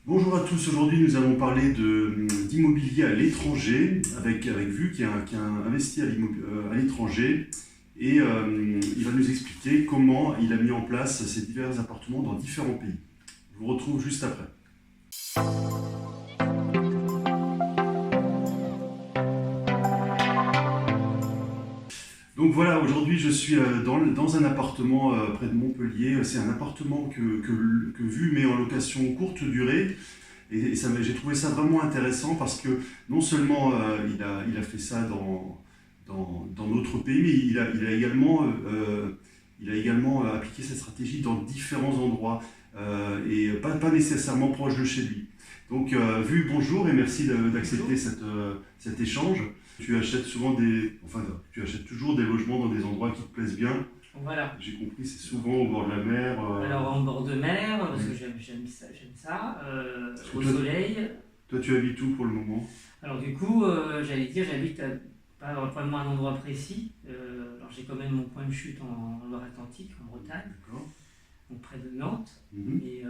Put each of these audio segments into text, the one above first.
Bonjour à tous, aujourd'hui nous allons parler d'immobilier à l'étranger avec Vu qui a investi à l'étranger et il va nous expliquer comment il a mis en place ces divers appartements dans différents pays. Je vous retrouve juste après. Donc voilà, aujourd'hui je suis dans un appartement près de Montpellier. C'est un appartement que Vu met en location courte durée. Et j'ai trouvé ça vraiment intéressant parce que non seulement il a fait ça dans notre pays, mais il a également appliqué cette stratégie dans différents endroits et pas nécessairement proche de chez lui. Donc, Vu, bonjour et merci d'accepter cet échange. Tu achètes tu achètes toujours des logements dans des endroits qui te plaisent bien. Voilà. J'ai compris, c'est souvent au bord de la mer. Alors en bord de mer, parce que j'aime ça, au soleil. Toi, tu habites où pour le moment? Alors du coup, j'allais dire, j'habite pas vraiment un endroit précis. Alors j'ai quand même mon point de chute en Loire-Atlantique, en Bretagne, D'accord. donc près de Nantes. Mhm. Mais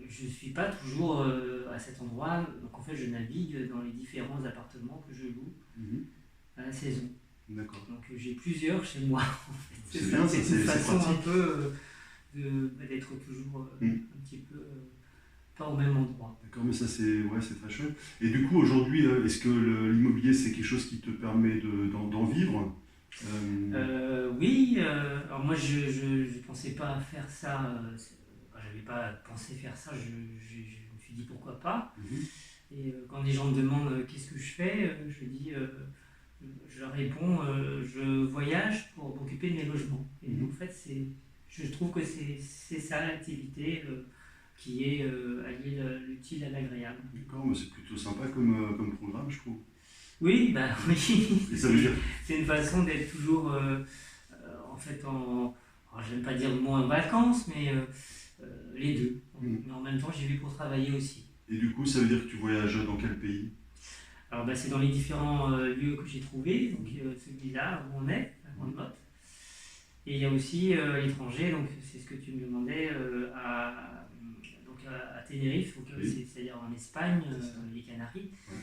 je ne suis pas toujours à cet endroit. Donc en fait, je navigue dans les différents appartements que je loue Mhm. à la saison. D'accord. Donc j'ai plusieurs chez moi. En fait. C'est bien, ça, C'est une c'est façon pratique. un peu d'être toujours un petit peu pas au même endroit. D'accord, mais ça c'est très chouette. Et du coup, aujourd'hui, est-ce que l'immobilier c'est quelque chose qui te permet d'en vivre? Oui, alors moi je pensais pas faire ça, j'avais pas pensé faire ça, je me suis dit pourquoi pas. Mhm. Et quand les gens me demandent qu'est-ce que je fais, je leur réponds je voyage pour m'occuper de mes logements. Et Mhm. en fait, je trouve que c'est ça l'activité qui est allier l'utile à l'agréable. D'accord, mais c'est plutôt sympa comme programme, je trouve. Oui, bah oui, Et ça veut dire. c'est une façon d'être toujours en fait alors, j'aime pas dire le mot en vacances, mais les deux. Mhm. Mais en même temps, j'y vais pour travailler aussi. Et du coup, ça veut dire que tu voyages dans quel pays? Alors bah, c'est dans les différents lieux que j'ai trouvés, donc celui-là où on est, la Grande Motte. Et il y a aussi à l'étranger, donc c'est ce que tu me demandais, à Tenerife, donc, Oui. c'est-à-dire en Espagne, les Canaries, Ouais.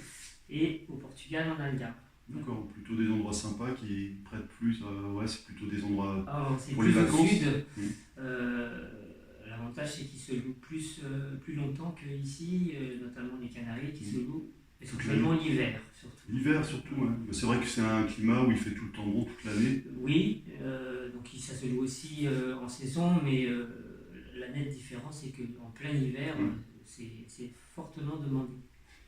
et au Portugal, en Algarve. D'accord, plutôt des endroits sympas qui prêtent plus. Ouais, c'est plutôt des endroits Alors, c'est pour les plus au vacances. sud. Mhm. L'avantage, c'est qu'ils se louent plus longtemps qu'ici, notamment les Canaries qui se louent essentiellement l'hiver, surtout. L'hiver surtout, ouais. Mais c'est vrai que c'est un climat où il fait tout le temps bon toute l'année. Oui, donc ça se loue aussi en saison, mais la nette différence, c'est qu'en plein hiver, Mhm. c'est fortement demandé.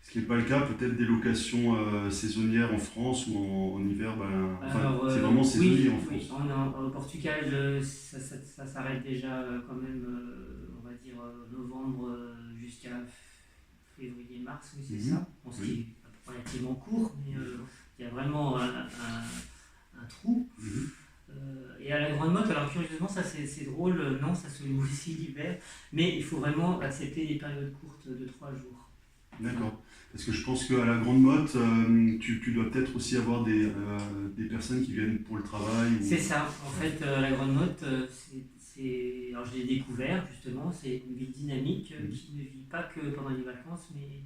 Ce qui n'est pas le cas peut-être des locations saisonnières en France ou en hiver, Alors, c'est vraiment saisonnier oui, en oui, France. au Portugal, ça s'arrête déjà quand même, on va dire, novembre jusqu'à février-mars, oui, c'est Mhm. ça. Bon, ce Oui. qui est relativement court, mais il y a vraiment un trou. Mhm. Et à la Grande Motte, alors curieusement, ça c'est drôle, non, ça se loue aussi l'hiver, mais il faut vraiment accepter les périodes courtes de 3 jours. D'accord. Parce que je pense qu'à la Grande Motte, tu dois peut-être aussi avoir des personnes qui viennent pour le travail. C'est ça, en fait, la Grande Motte, alors je l'ai découvert justement, c'est une ville dynamique qui ne vit pas que pendant les vacances, mais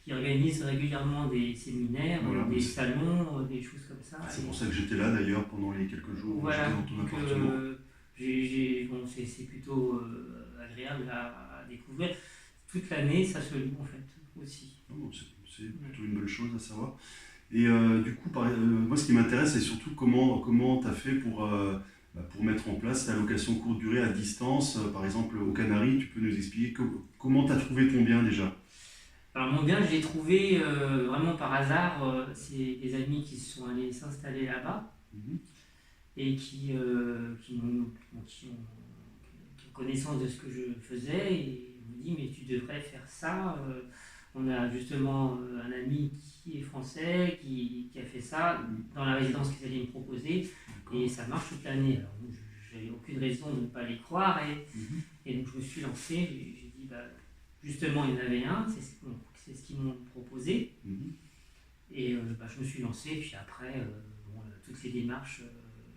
qui organise régulièrement des séminaires, Voilà, des salons, des choses comme ça. c'est pour ça que j'étais là d'ailleurs pendant les quelques jours où Voilà, j'étais dans ton donc appartement. bon, c'est plutôt agréable à découvrir. Toute l'année, ça se loue en fait aussi. Non, c'est plutôt une bonne chose à savoir. Et du coup, moi ce qui m'intéresse, c'est surtout comment tu as fait pour mettre en place ta location courte durée à distance. Par exemple, aux Canaries, tu peux nous expliquer comment tu as trouvé ton bien déjà? Alors mon bien, je l'ai trouvé vraiment par hasard. C'est des amis qui se sont allés s'installer là-bas Mhm. et qui ont connaissance de ce que je faisais et m'ont dit mais tu devrais faire ça. On a justement un ami qui est français, qui a fait ça dans la résidence qu'ils allaient me proposer D'accord. et ça marche toute l'année. Alors j'avais aucune raison de ne pas les croire Mhm. et donc je me suis lancé. J'ai dit bah, justement il y en avait un, c'est ce qu'ils m'ont proposé. Mhm. Et je me suis lancé, puis après, toutes les démarches,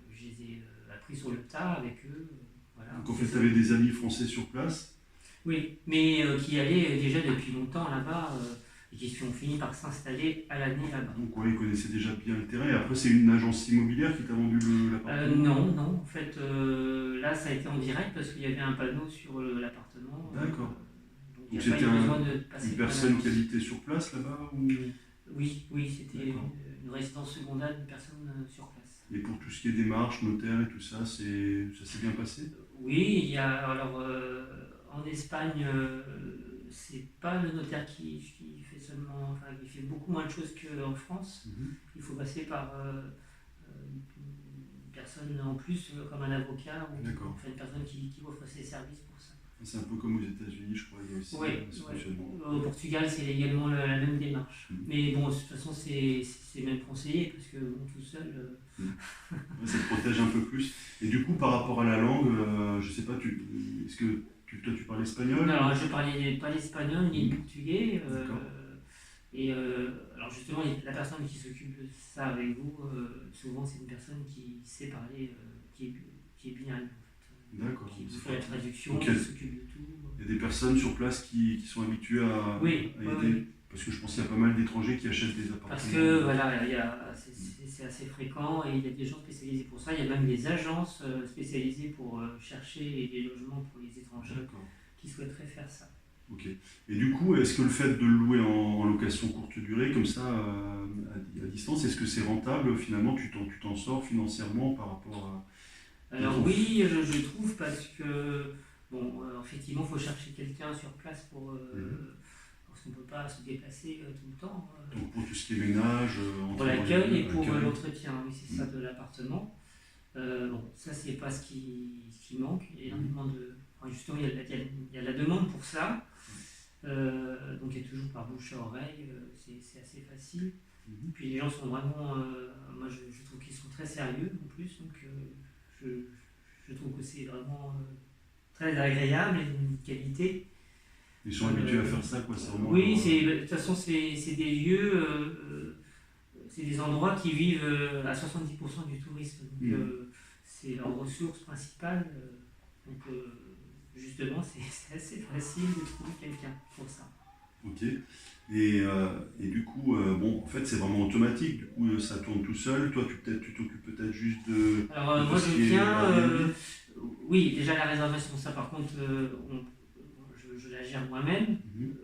je les ai apprises sur le tas avec eux. Voilà. Donc en fait, tu avais des amis français sur place? Oui, mais qui allaient déjà depuis longtemps là-bas et qui ont fini par s'installer à l'année là-bas. Donc ouais, ils connaissaient déjà bien le terrain. Et après, c'est une agence immobilière qui t'a vendu l'appartement? Non, non, en fait, là ça a été en direct parce qu'il y avait un panneau sur l'appartement. D'accord. Donc il Donc n'y a pas c'était eu besoin de passer une par personne qui l'agence. habitait sur place là-bas ou... Oui, oui, c'était D'accord. une résidence secondaire d'une personne sur place. Et pour tout ce qui est démarches, notaire et tout ça, ça s'est bien passé? Oui, il y a alors en Espagne, c'est pas le notaire qui fait seulement, enfin, qui fait beaucoup moins de choses qu'en France. Mhm. Il faut passer par une personne en plus, comme un avocat ou D'accord. enfin, une personne qui offre ses services pour ça. C'est un peu comme aux États-Unis, je crois, il y a aussi Oui, ce fonctionnement. au Portugal, c'est également la même démarche. Mhm. Mais bon, de toute façon, c'est même conseillé parce que bon, tout seul. Ouais, ça te protège un peu plus. Et du coup, par rapport à la langue, je sais pas, est-ce que toi tu parles espagnol? Alors, je parlais pas l'espagnol ni le portugais. D'accord. Et alors, justement, la personne qui s'occupe de ça avec vous, souvent, c'est une personne qui sait parler, qui est bilingue, en fait, D'accord. qui C'est fait la pratique. traduction, Donc qui s'occupe de tout. il y a des personnes sur place qui sont habituées à Oui, aider. oui, oui. Parce que je pense qu'il y a pas mal d'étrangers qui achètent des appartements. Parce que voilà, c'est assez fréquent et il y a des gens spécialisés pour ça. Il y a même des agences spécialisées pour chercher des logements pour les étrangers D'accord. qui souhaiteraient faire ça. Ok. Et du coup, est-ce que le fait de le louer en location courte durée, comme ça, à distance, est-ce que c'est rentable finalement? Tu t'en sors financièrement par rapport à... Alors oui, je trouve parce que, bon, effectivement, il faut chercher quelqu'un sur place parce qu'on ne peut pas se déplacer tout le temps. Donc pour tout ce qui est ménage, Pour entre l'accueil et les- pour l'accueil. l'entretien, oui, c'est ça de l'appartement. Bon, ça, c'est pas ce qui manque. Il y a énormément de. Enfin, justement, il y a la demande pour ça. Donc, il y a toujours par bouche à oreille, c'est assez facile. Mhm. Puis les gens sont vraiment. Moi, je trouve qu'ils sont très sérieux en plus. Donc, je trouve que c'est vraiment très agréable et d'une qualité. Ils sont habitués à faire ça, quoi. C'est vraiment Oui, leur- de toute façon, c'est des lieux. C'est des endroits qui vivent à 70% du tourisme. Donc, c'est leur ressource principale. Donc, justement, c'est assez facile de trouver quelqu'un pour ça. Ok. Et du coup, bon, en fait, c'est vraiment automatique. Du coup, ça tourne tout seul. Toi, tu t'occupes peut-être juste de... Alors, de moi, tout ce je qui est viens. Airbnb. Oui, déjà la réservation, ça par contre, je la gère moi-même. Mhm.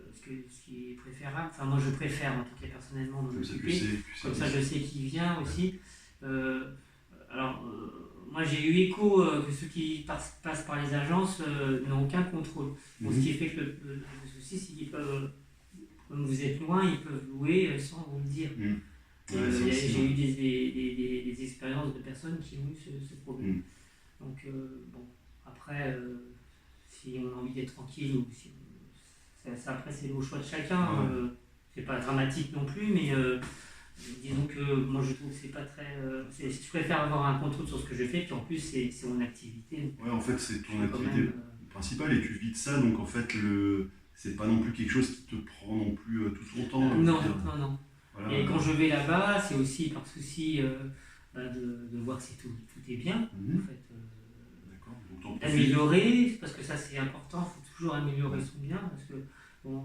Ce qui est préférable. Enfin, moi, je préfère, en tout cas, personnellement, m'en Comme ça, tu occuper. sais. Comme ça, je sais qui vient aussi. Alors, moi, j'ai eu écho que ceux qui passent par les agences n'ont aucun contrôle. Bon, ce qui fait que le souci, c'est qu'ils peuvent, comme vous êtes loin, ils peuvent louer sans vous le dire. Mhm. Ouais, ça aussi, J'ai ouais. eu des expériences de personnes qui ont eu ce problème. Mhm. Donc, bon, après, si on a envie d'être tranquille, ou si après, c'est au choix de chacun. Ouais. C'est pas dramatique non plus, mais disons que moi je trouve que c'est pas très. Je préfère avoir un contrôle sur ce que je fais, puis en plus c'est mon activité. Ouais, en fait, c'est ton Je fais quand activité même, principale et tu vis de ça. Donc, en fait, c'est pas non plus quelque chose qui te prend non plus tout ton temps. Je veux non, dire. non, non. Voilà. Et quand je vais là-bas, c'est aussi par souci de voir si tout est bien. Mhm. En fait, D'accord. Donc, t'en profites. d'améliorer, parce que ça c'est important, il faut toujours améliorer son bien, parce que bon,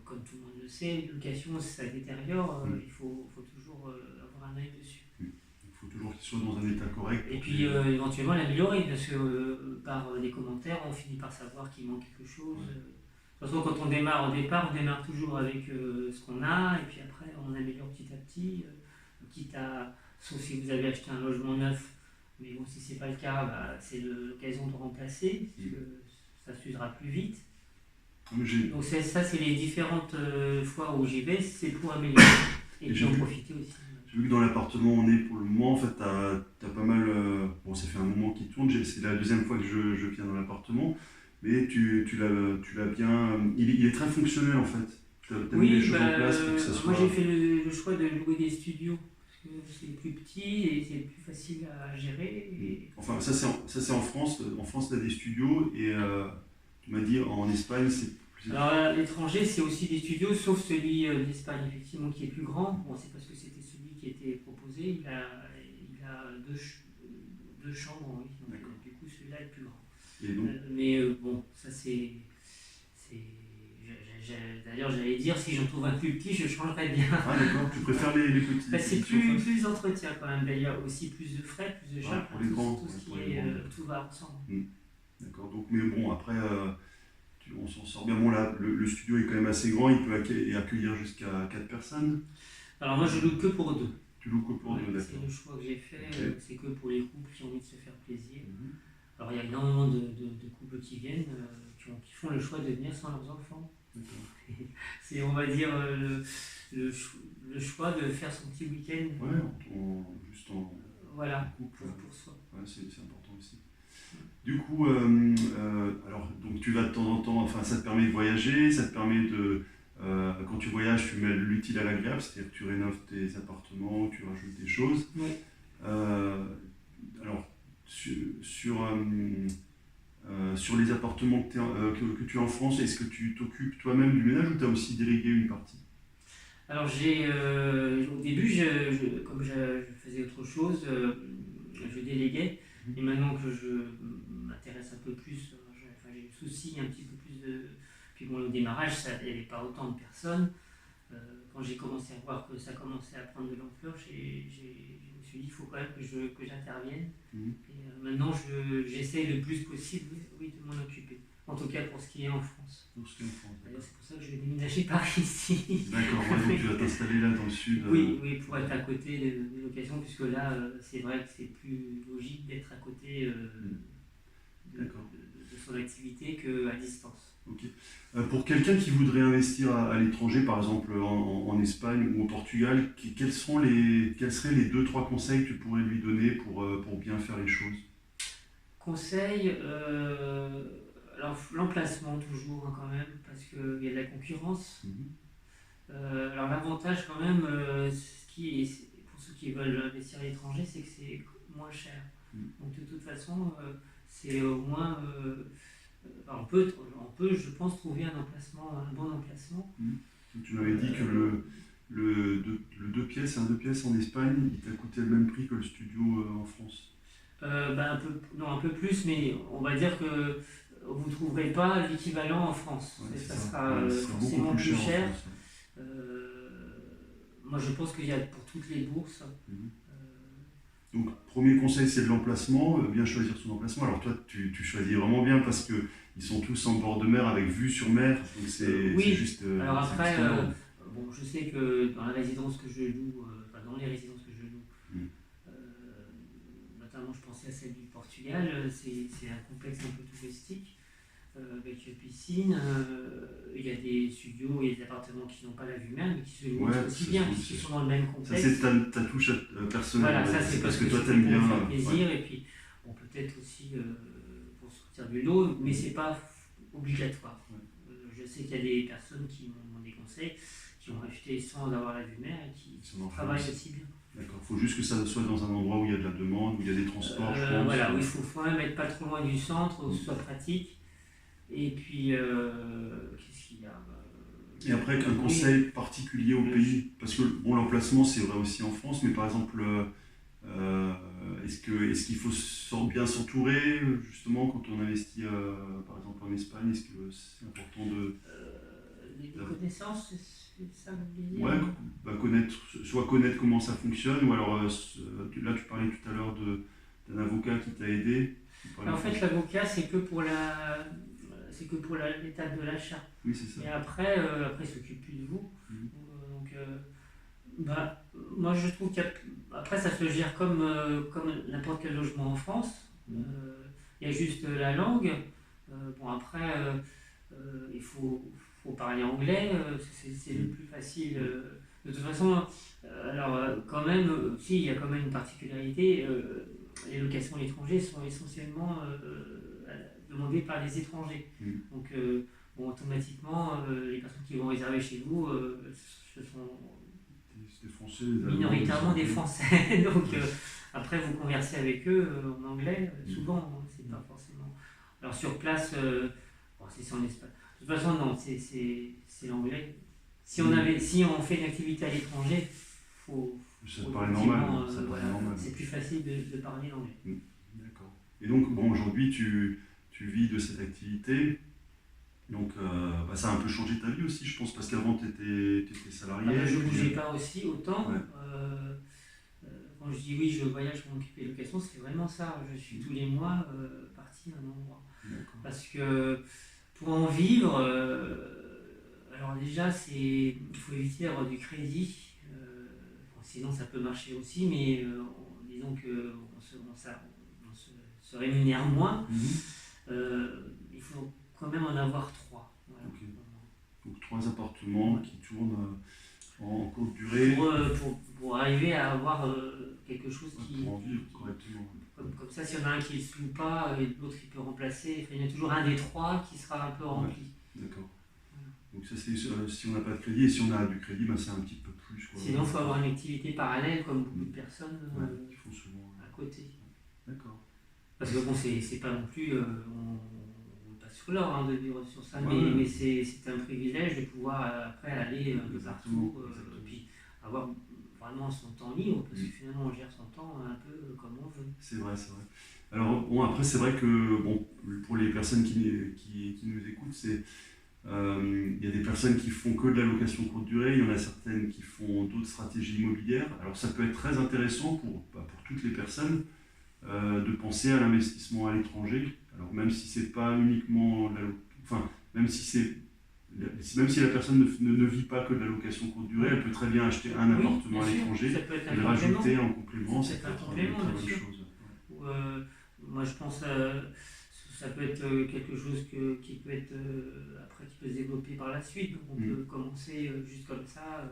comme tout le monde le sait, l'éducation ça détériore, il faut toujours avoir un œil dessus. Il faut toujours qu'il soit dans un état correct. Et pour puis que- éventuellement l'améliorer, parce que par des commentaires, on finit par savoir qu'il manque quelque chose. De toute façon, quand on démarre au départ, on démarre toujours avec ce qu'on a, et puis après on améliore petit à petit, quitte à, sauf si vous avez acheté un logement neuf, mais bon, si c'est pas le cas, bah, c'est l'occasion de remplacer, parce que ça s'usera plus vite. Mais j'ai- Donc ça, c'est les différentes fois où j'y vais, c'est pour améliorer, et puis j'ai en vu- profiter aussi. J'ai vu que dans l'appartement où on est pour le moment, en fait, t'as pas mal. Bon, ça fait un moment qu'il tourne, c'est la deuxième fois que je viens dans l'appartement, mais tu l'as bien. Il est très fonctionnel en fait. T'as mis les Oui, choses en place pour que ça moi soit. j'ai fait le choix de louer des studios, parce que c'est plus petit et c'est plus facile à gérer. Et... Enfin, ça c'est en France. En France, t'as des studios et tu m'as dit en Espagne, c'est plus. Alors à l'étranger, c'est aussi des studios, sauf celui d'Espagne, effectivement, qui est plus grand. Bon, c'est parce que c'était celui qui était proposé. Il a deux chambres, oui. Donc, D'accord. du coup, celui-là est plus grand. Et donc, Bon, ça d'ailleurs, j'allais dire, si j'en trouve un plus petit, je changerais bien. ah d'accord, tu préfères les petits. C'est plus d'entretien quand même. D'ailleurs, aussi plus de frais, plus de charges. Pour les grands. Tout ce Pour qui les est, grands. tout va ensemble. D'accord, donc, mais bon, après, on s'en sort bien. Bon, là, le studio est quand même assez grand, il peut accueillir jusqu'à 4 personnes. Alors moi, je loue que pour 2. Tu loues que pour 2, d'accord. C'est le choix que j'ai fait, Ok. c'est que pour les couples qui ont envie de se faire plaisir. Mhm. Alors il y a énormément de couples qui viennent, qui font le choix de venir sans leurs enfants. D'accord. C'est, on va dire, le choix de faire son petit week-end. Ouais, juste en Voilà, couple. pour soi. Ouais, c'est important aussi. Du coup, alors, donc tu vas de temps en temps, enfin, ça te permet de voyager, ça te permet de, quand tu voyages, tu mets l'utile à l'agréable, c'est-à-dire que tu rénoves tes appartements, tu rajoutes des choses. Oui. Alors, sur les appartements que tu as en France, est-ce que tu t'occupes toi-même du ménage ou tu as aussi délégué une partie? Alors au début, comme je faisais autre chose, je déléguais. Et maintenant que je m'intéresse un peu plus, j'ai le souci un petit peu plus de... Puis bon, au démarrage, il n'y avait pas autant de personnes. Quand j'ai commencé à voir que ça commençait à prendre de l'ampleur, je me suis dit, il faut quand même que j'intervienne. Et maintenant, j'essaie le plus possible de m'en occuper. En tout cas pour ce qui est en France. D'ailleurs, c'est pour ça que je vais déménager par ici. D'accord, ouais, donc tu vas t'installer là dans le sud. Oui, pour être à côté des locations, puisque là, c'est vrai que c'est plus logique d'être à côté de son activité qu'à distance. Ok. Pour quelqu'un qui voudrait investir à l'étranger, par exemple en Espagne ou au Portugal, quels seraient les 2-3 conseils que tu pourrais lui donner pour bien faire les choses? Conseil, alors l'emplacement toujours quand même, parce qu'il y a de la concurrence. Alors l'avantage quand même, pour ceux qui veulent investir à l'étranger, c'est que c'est moins cher. Donc de toute façon, c'est au moins... on peut, je pense, trouver un bon emplacement. Tu m'avais dit que le 2 pièces en Espagne, il t'a coûté le même prix que le studio en France. Un peu plus, mais on va dire que vous ne trouverez pas l'équivalent en France. Ouais, ça sera forcément beaucoup plus cher. En France, ouais. Moi, je pense qu'il y a pour toutes les bourses. Donc, premier conseil, c'est de l'emplacement, bien choisir son emplacement. Alors toi, tu choisis vraiment bien parce qu'ils sont tous en bord de mer avec vue sur mer, donc c'est juste... Alors après, je sais que dans la résidence que je loue, dans les résidences que je loue, notamment je pensais à celle du Portugal, c'est un complexe un peu touristique, avec piscine, il y a des studios et des appartements qui n'ont pas la vue mer, mais qui se louent aussi bien, puisqu'ils sont dans le même complexe. Ça c'est ta touche personnelle, voilà, ça c'est parce que toi t'aimes bien faire plaisir, et puis peut-être aussi pour sortir du lot, mais c'est pas obligatoire. Je sais qu'il y a des personnes qui m'ont des conseils, qui ont acheté sans avoir la vue mer et qui travaillent aussi bien. D'accord, il faut juste que ça soit dans un endroit où il y a de la demande, où il y a des transports, je pense. Voilà, il faut quand même être pas trop loin du centre, où ce soit pratique. Et puis, qu'est-ce qu'il y a Et après, un conseil particulier au pays, parce que l'emplacement c'est vrai aussi en France, mais par exemple, est-ce qu'il faut bien s'entourer, justement, quand on investit, par exemple en Espagne, est-ce que c'est important de... les connaissances, c'est ça que vous voulez dire? Soit connaître comment ça fonctionne, ou alors, là tu parlais tout à l'heure d'un avocat qui t'a aidé. En fait, l'avocat, c'est que pour l'étape de l'achat. Oui, c'est ça. Et après, il ne s'occupe plus de vous. Moi, je trouve qu'après, ça se gère comme n'importe quel logement en France. Il y a juste la langue. Après, il faut parler anglais. C'est le plus facile. De toute façon, quand même, il y a quand même une particularité. Les locations à l'étranger sont essentiellement demandées par les étrangers. Donc, automatiquement, les personnes qui vont réserver chez vous, ce sont Français, minoritairement des Français. Donc, après, vous conversez avec eux en anglais, souvent, c'est pas forcément. Alors, sur place, c'est en espagnol. De toute façon, non, c'est l'anglais. Si on fait une activité à l'étranger, ça paraît normal. C'est plus facile de parler l'anglais. D'accord. Et donc, aujourd'hui, tu tu vis de cette activité. Donc ça a un peu changé ta vie aussi, je pense, parce qu'avant tu étais salarié. Je ne bougeais pas aussi autant. Ouais. Quand je dis oui, je voyage pour m'occuper de location, c'est vraiment ça. Je suis tous les mois parti à un endroit. D'accord. Parce que pour en vivre, alors déjà, il faut éviter d'avoir du crédit. Sinon, ça peut marcher aussi, mais disons qu'on se rémunère moins. Il faut quand même en avoir 3. Voilà. Okay. Donc 3 appartements qui tournent en courte durée. Pour arriver à avoir quelque chose qui... Pour en vivre correctement. Comme ça, s'il y en a un qui ne se loue pas et l'autre il peut remplacer, il y en a toujours un des 3 qui sera un peu rempli. D'accord. Voilà. Donc ça c'est si on n'a pas de crédit, et si on a du crédit, c'est un petit peu plus. Quoi. Sinon il faut avoir une activité parallèle comme beaucoup de personnes qui font souvent à côté. D'accord. Parce que bon, c'est pas non plus... on passe sur l'or de vivre sur ça, mais c'est un privilège de pouvoir après aller un peu partout et puis avoir vraiment son temps libre, parce que finalement on gère son temps un peu comme on veut. C'est vrai. Alors bon, après c'est vrai que pour les personnes qui nous écoutent, il y a des personnes qui font que de la location courte durée, il y en a certaines qui font d'autres stratégies immobilières. Alors ça peut être très intéressant pour toutes les personnes de penser à l'investissement à l'étranger. Alors même si c'est pas uniquement même si la personne ne vit pas que de la location courte durée, elle peut très bien acheter un appartement à l'étranger et le rajouter en complément. C'est un complément, bien sûr. Moi je pense ça peut être quelque chose qui peut être après qui peut se développer par la suite. Donc on peut commencer juste comme ça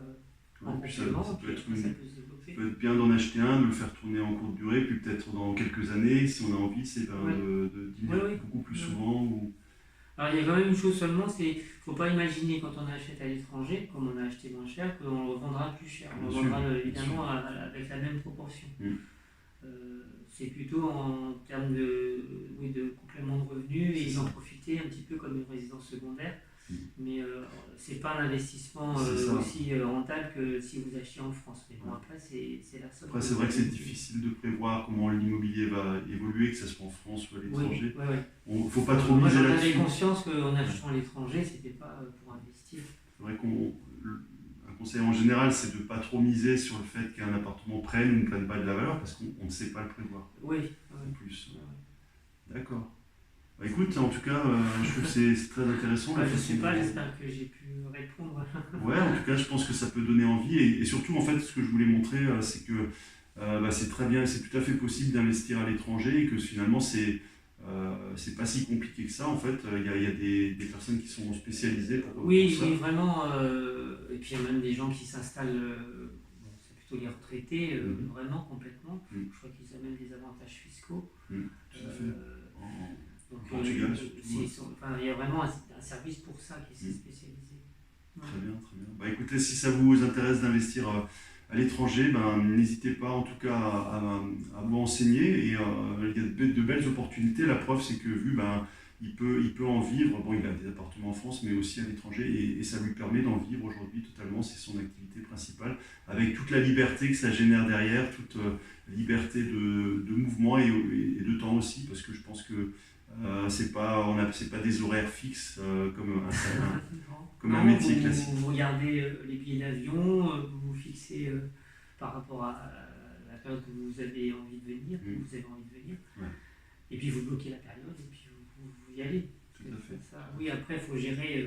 en complément, ça peut se développer. Ça peut être bien d'en acheter un, de le faire tourner en courte durée, puis peut-être dans quelques années, si on a envie, de dîner beaucoup plus souvent. Alors il y a quand même une chose seulement, c'est qu'il ne faut pas imaginer quand on achète à l'étranger, comme on a acheté moins cher, qu'on le revendra plus cher. On le revendra évidemment avec la même proportion. C'est plutôt en termes de complément de revenus et en profiter un petit peu comme une résidence secondaire. Mais c'est pas un investissement aussi rentable que si vous achetiez en France. Mais bon, après, c'est la somme. Après, c'est vrai que c'est difficile de prévoir comment l'immobilier va évoluer, que ce soit en France ou à l'étranger. Il ne faut pas trop miser là-dessus. Moi, j'en avais conscience qu'en achetant à l'étranger, c'était pas pour investir. C'est vrai qu'un conseil en général, c'est de ne pas trop miser sur le fait qu'un appartement prenne ou ne prenne pas de la valeur, parce qu'on ne sait pas le prévoir. En plus. D'accord. Écoute, en tout cas, je trouve que c'est très intéressant. Je ne sais pas, j'espère que j'ai pu répondre. Ouais, en tout cas, je pense que ça peut donner envie. Et surtout, en fait, ce que je voulais montrer, c'est que c'est très bien, c'est tout à fait possible d'investir à l'étranger et que finalement, c'est pas si compliqué que ça. En fait, il y a des personnes qui sont spécialisées pour ça. Oui, vraiment. Et puis, il y a même des gens qui s'installent, c'est plutôt les retraités, vraiment complètement. Je crois qu'ils ont même des avantages fiscaux. Tout à fait. Donc, Portugal, il y a vraiment un service pour ça qui s'est spécialisé. Très bien. Écoutez, si ça vous intéresse d'investir à l'étranger, n'hésitez pas en tout cas à vous renseigner. Et il y a de belles opportunités. La preuve, c'est que il peut en vivre. Bon, il a des appartements en France, mais aussi à l'étranger. Et ça lui permet d'en vivre aujourd'hui totalement. C'est son activité principale, avec toute la liberté que ça génère derrière, toute liberté de mouvement et de temps aussi, parce que je pense que c'est pas des horaires fixes comme un métier classique. Vous regardez les billets d'avion, vous vous fixez par rapport à la période que vous avez envie de venir, et puis vous bloquez la période et puis vous y allez. Tout à fait. Oui, après il faut gérer,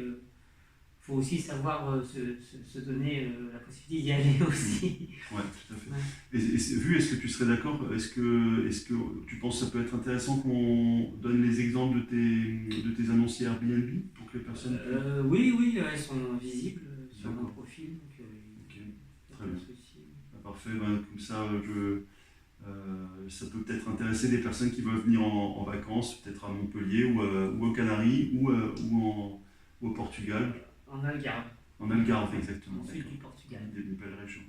faut aussi savoir se donner la possibilité d'y aller aussi. Oui, tout à fait. Est-ce que tu serais d'accord, est-ce que tu penses que ça peut être intéressant qu'on donne les exemples de tes annonces Airbnb pour que les personnes... Oui, elles sont visibles sur mon profil. Donc, très bien. Parfait, comme ça, ça peut peut-être intéresser des personnes qui veulent venir en vacances, peut-être à Montpellier ou aux Canaries ou au Portugal. En Algarve. En Algarve, exactement. Au sud du Portugal. Des belles régions.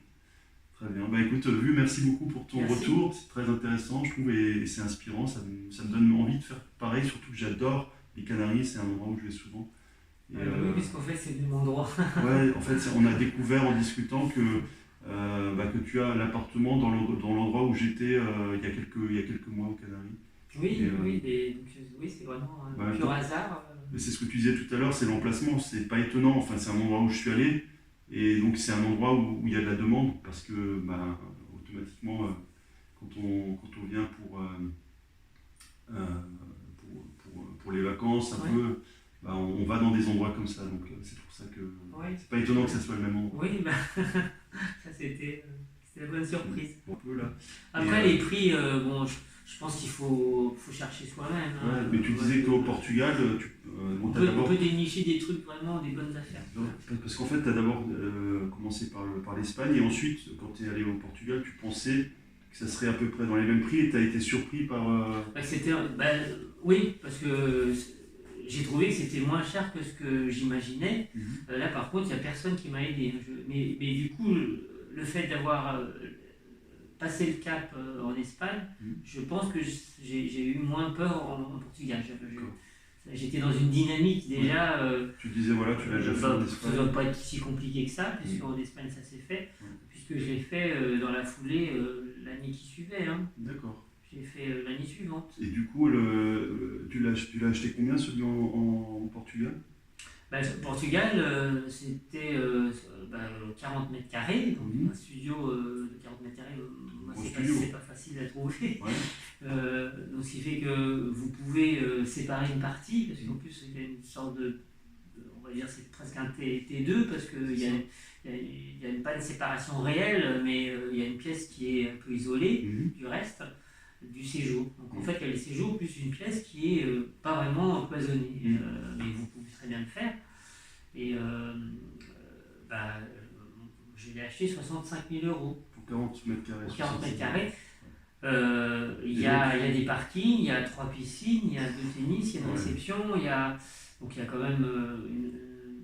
Très bien. Écoute, merci beaucoup pour ton retour. C'est très intéressant, je trouve, et c'est inspirant. Ça me donne envie de faire pareil, surtout que j'adore les Canaries. C'est un endroit où je vais souvent. Oui, puisqu'en fait, c'est le même endroit. Ouais, en fait, on a découvert en discutant que tu as l'appartement dans l'endroit où j'étais il y a quelques mois aux Canaries. Oui, Et, oui, oui, c'est vraiment un ouais, pur hasard. mais c'est ce que tu disais tout à l'heure, c'est l'emplacement, c'est pas étonnant, enfin c'est un endroit où je suis allé, et donc c'est un endroit où il y a de la demande, parce que bah, automatiquement, quand on vient euh, pour les vacances, un Ouais. peu, bah, on va dans des endroits comme ça, donc c'est pour ça que Ouais. c'est pas étonnant que ça soit le même endroit. Oui, bah, ça c'était la bonne surprise. Un peu là. Après, Et, les prix, bon, je pense qu'il faut chercher soi-même. ouais, Hein. mais tu disais qu'au Portugal, bon, On t'as peut, on d'abord. peut dénicher des trucs vraiment, des bonnes affaires. Non, parce qu'en fait, tu as d'abord commencé par l'Espagne et ensuite, quand tu es allé au Portugal, tu pensais que ça serait à peu près dans les mêmes prix et tu as été surpris par. Bah, oui, parce que j'ai trouvé que c'était moins cher que ce que j'imaginais. Là, par contre, il n'y a personne qui m'a aidé. Hein. Mais du coup, le fait d'avoir passé le cap en Espagne, je pense que j'ai eu moins peur en Portugal. J'étais dans une dynamique déjà. Tu disais, voilà, tu l'as déjà fait en Ça Espagne. ne doit pas être si compliqué que ça, puisqu'en Espagne ça s'est fait, puisque je l'ai fait dans la foulée l'année qui suivait. Hein. D'accord. J'ai fait l'année suivante. Et du coup, tu l'as acheté combien celui en Portugal? Bah, Portugal, c'était 40 mètres carrés, donc un studio de 40 mètres carrés, moi c'est pas facile à trouver. Ouais. Donc ce qui fait que vous pouvez séparer une partie, parce qu'en plus il y a une sorte on va dire c'est presque un T2, parce qu'il y a pas une séparation réelle, mais il y a une pièce qui est un peu isolée du reste du séjour. Donc en fait, il y a le séjour plus une pièce qui est pas vraiment cloisonnée, mais vous pouvez très bien le faire. Et je l'ai acheté 65 000 euros. Pour 40 mètres carrés. Pour 40 mètres carrés. Il y a des parkings, il y a 3 piscines, il y a 2 tennis, il y a une réception, donc il y a quand même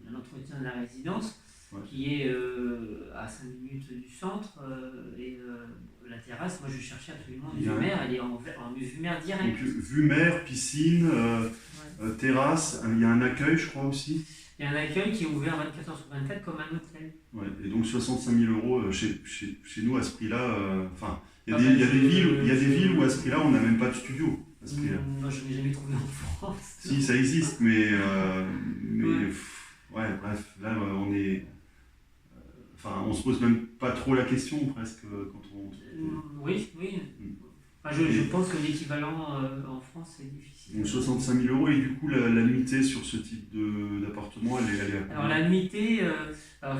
un entretien de la résidence qui est à 5 minutes du centre, et la terrasse, moi je cherchais absolument une vue mer, elle est en vue mer directe. Donc vue mer, piscine, terrasse, il y a un accueil je crois aussi. Il y a un accueil qui est ouvert 24 heures sur 24 comme un hôtel. Ouais, et donc 65 000 euros chez nous à ce prix-là, il y a des villes où à ce prix-là on n'a même pas de studio. À ce prix-là. Moi je n'ai jamais trouvé en France. Si, ça existe, mais bref, là on est. On se pose même pas trop la question presque quand on. Oui. Je pense que l'équivalent en France c'est difficile. Donc 65 000 euros, et du coup la nuitée sur ce type d'appartement, elle est à combien? Alors la nuitée,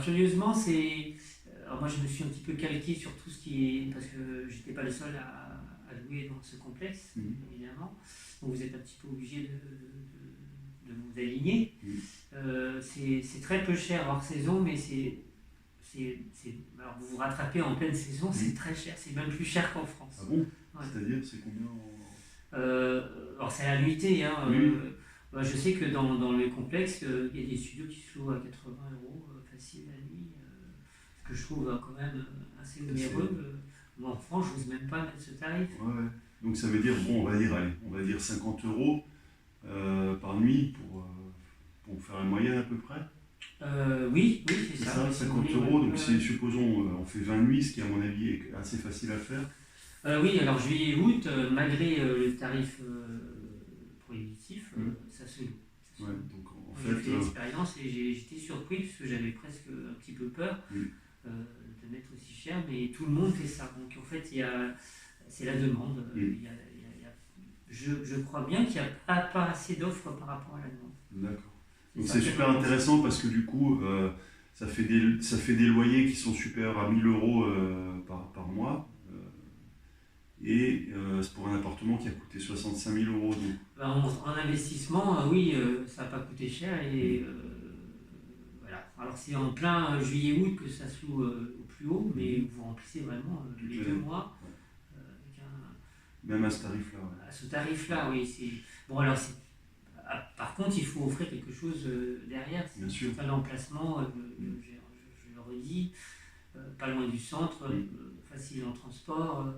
curieusement, moi je me suis un petit peu calqué sur tout ce qui est. Parce que j'étais pas le seul à louer dans ce complexe, évidemment. Donc vous êtes un petit peu obligé de vous aligner. C'est très peu cher hors saison, mais alors vous vous rattrapez en pleine saison, c'est très cher, c'est même plus cher qu'en France. Ah bon? C'est-à-dire, c'est combien alors c'est la nuitée, hein. Je sais que dans le complexe, il y a des studios qui se louent à 80 euros facile la nuit, ce que je trouve quand même assez onéreux. Moi en France, je n'ose même pas mettre ce tarif. Ouais. Donc ça veut dire, on va dire 50 euros par nuit pour faire une moyenne à peu près. Oui, c'est ça. 50 euros, donc supposons on fait 20 nuits, ce qui à mon avis est assez facile à faire. Oui, alors juillet et août, malgré le tarif prohibitif, ça se loue. Ouais, donc en j'ai fait l'expérience et j'étais surpris parce que j'avais presque un petit peu peur de mettre aussi cher, mais tout le monde fait ça. Donc en fait, c'est la demande. Je crois bien qu'il n'y a pas assez d'offres par rapport à la demande. D'accord. Donc c'est super intéressant parce que du coup, ça fait des loyers qui sont supérieurs à 1 000 euros par mois. Et c'est pour un appartement qui a coûté 65 000 euros. Donc. En investissement, oui, ça n'a pas coûté cher. Et voilà. Alors c'est en plein juillet-août que ça se loue au plus haut, mais vous remplissez vraiment les 2 mois. Même à ce tarif-là. À ce tarif-là, oui. Bon, alors par contre, il faut offrir quelque chose derrière. Bien sûr. Pas l'emplacement, je le redis, pas loin du centre, facile en transport.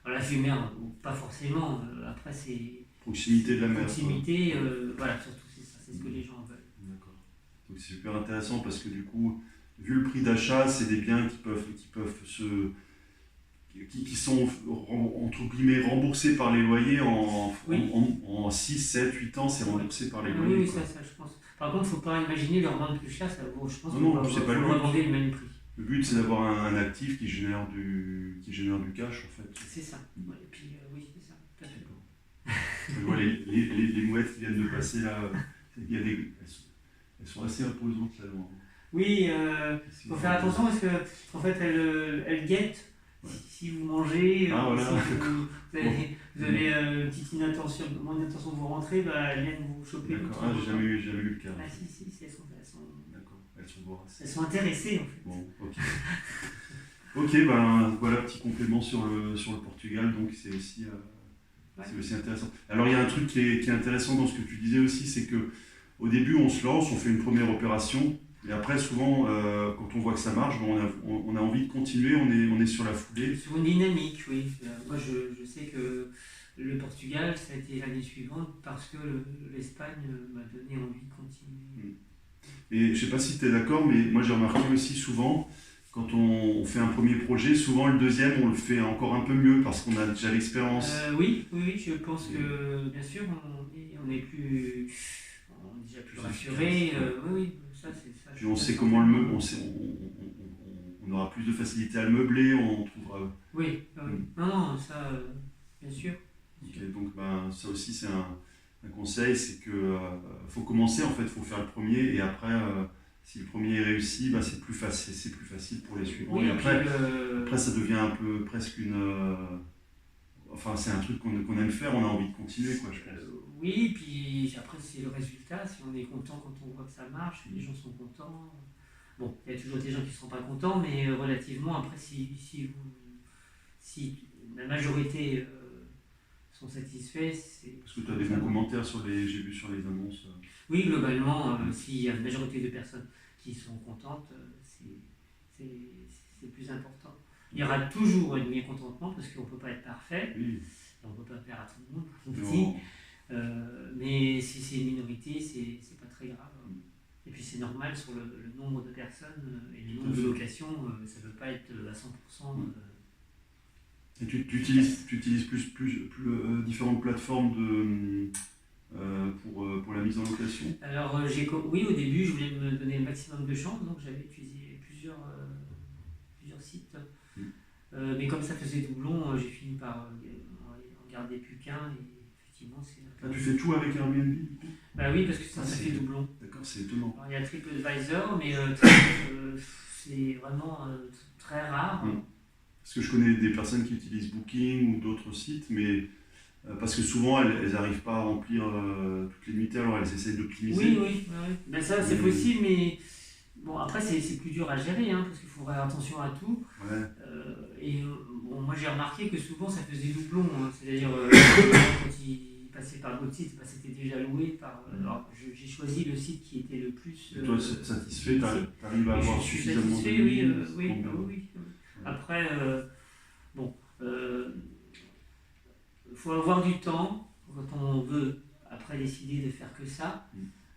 La vue mer, pas forcément. Après, c'est. Proximité de la mer. Proximité, voilà, surtout c'est ça, c'est ce que les gens veulent. D'accord. Donc c'est super intéressant parce que du coup, vu le prix d'achat, c'est des biens qui peuvent qui sont, entre guillemets, remboursés par les loyers Oui. en 6, 7, 8 ans, c'est remboursé par les Oui, loyers. oui, Quoi. ça, je pense. Par contre, il ne faut pas imaginer leur revendre plus cher. Je pense qu'il Non, c'est faut pas le le but. revendre le même prix. Le but, c'est d'avoir un actif qui génère du cash, en fait. C'est ça. Ouais, et puis, oui, c'est ça. Tout à fait. Je vois les mouettes qui viennent de passer là, elles sont assez imposantes là. Oui, il faut faire attention parce qu'en fait, elles guettent Ouais. si vous mangez, Voilà. si vous avez une petite inattention de vous rentrer, bah, elles viennent vous choper. D'accord, j'ai jamais eu le cas. Ah si, D'accord, elles sont voraces. elles sont intéressées en fait. Bon, ok. Ok, ben voilà, petit complément sur le Portugal, donc c'est aussi intéressant. Alors il y a un truc qui est intéressant dans ce que tu disais aussi, c'est que au début on se lance, on fait une première opération, et après souvent quand on voit que ça marche, on a envie de continuer, on est sur la foulée. Sur une dynamique, oui. Moi je sais que le Portugal, ça a été l'année suivante parce que l'Espagne m'a donné envie de continuer. Et je sais pas si tu es d'accord, mais moi j'ai remarqué aussi souvent, quand on fait un premier projet, souvent le deuxième, on le fait encore un peu mieux parce qu'on a déjà l'expérience. Oui, je pense que bien sûr, on est déjà plus rassuré. Oui, ça c'est ça. Puis on sait comment le meubler, on aura plus de facilité à le meubler, on trouvera. Oui. Non, ça, bien sûr. Okay, donc ça aussi c'est un conseil, c'est que faut commencer en fait, faut faire le premier et après. Si le premier est réussi, c'est plus facile pour les suivants. Oui, et après, ça devient un peu presque c'est un truc qu'on aime faire, on a envie de continuer, quoi, je pense. Oui, puis après, c'est le résultat. Si on est content quand on voit que ça marche, les gens sont contents. Bon, il y a toujours des gens qui ne seront pas contents, mais relativement, après, si la majorité sont satisfaits, c'est. Parce que tu as des bons commentaires j'ai vu sur les annonces. Oui, globalement, s'il y a une majorité de personnes qui sont contentes, c'est le plus important. Il y aura toujours un mécontentement parce qu'on ne peut pas être parfait, oui. on ne peut pas plaire à tout le monde, mais si c'est une minorité, c'est pas très grave. Et puis c'est normal sur le nombre de personnes et le nombre de locations, ça ne peut pas être à 100%. Et tu utilises plus différentes plateformes pour la mise en location? Alors, oui, au début, je voulais me donner le maximum de chance, donc j'avais utilisé plusieurs sites. Mais comme ça faisait doublon, j'ai fini par en garder plus qu'un. Et effectivement, tu fais tout avec Airbnb? Bah oui, parce que ça fait doublon. D'accord, c'est étonnant. Alors, il y a TripAdvisor, mais c'est vraiment très rare. Parce que je connais des personnes qui utilisent Booking ou d'autres sites, mais parce que souvent elles n'arrivent pas à remplir toutes les nuitées, alors elles essayent d'optimiser. Oui. Ben ça c'est possible, mais bon après c'est plus dur à gérer, parce qu'il faut faire attention à tout. Ouais. Et moi j'ai remarqué que souvent ça faisait doublon, c'est-à-dire quand ils passaient par d'autres sites, c'était déjà loué par. Alors j'ai choisi le site qui était le plus. Et toi satisfait, tu arrives à avoir suffisamment de satisfait, oui. Après, faut avoir du temps quand on veut après décider de faire que ça,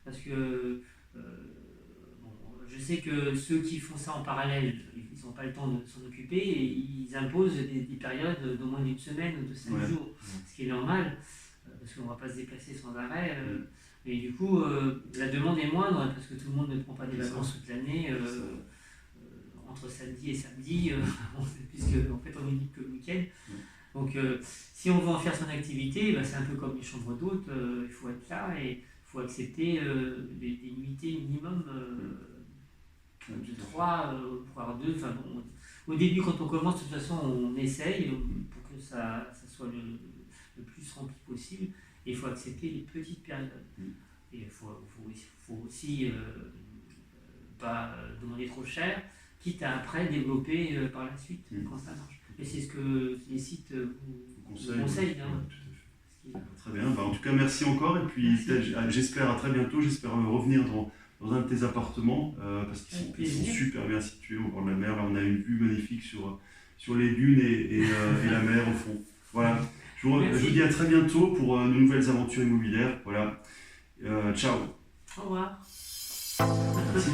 parce que je sais que ceux qui font ça en parallèle, ils n'ont pas le temps de s'en occuper et ils imposent des périodes d'au moins d'une semaine ou de 5 jours, ce qui est normal, parce qu'on ne va pas se déplacer sans arrêt. Mais du coup, la demande est moindre parce que tout le monde ne prend pas des vacances toute l'année. Entre samedi et samedi, puisque en fait on est libre que le week-end. Donc si on veut en faire son activité, c'est un peu comme les chambres d'hôtes, il faut être là et il faut accepter des nuitées minimum de 3, voire 2. Au début quand on commence, de toute façon on essaye pour que ça soit le plus rempli possible et il faut accepter les petites périodes. Et il faut aussi pas demander trop cher, quitte à après développer par la suite quand ça marche. Et c'est ce que les sites vous conseillent. Tout à fait. Très bien. En tout cas, merci encore. Et puis, j'espère à très bientôt. J'espère revenir dans un de tes appartements parce qu'ils sont super bien situés au bord de la mer. Là, on a une vue magnifique sur les dunes et la mer au fond. Voilà. Je vous dis à très bientôt pour de nouvelles aventures immobilières. Voilà. Ciao. Au revoir. Merci.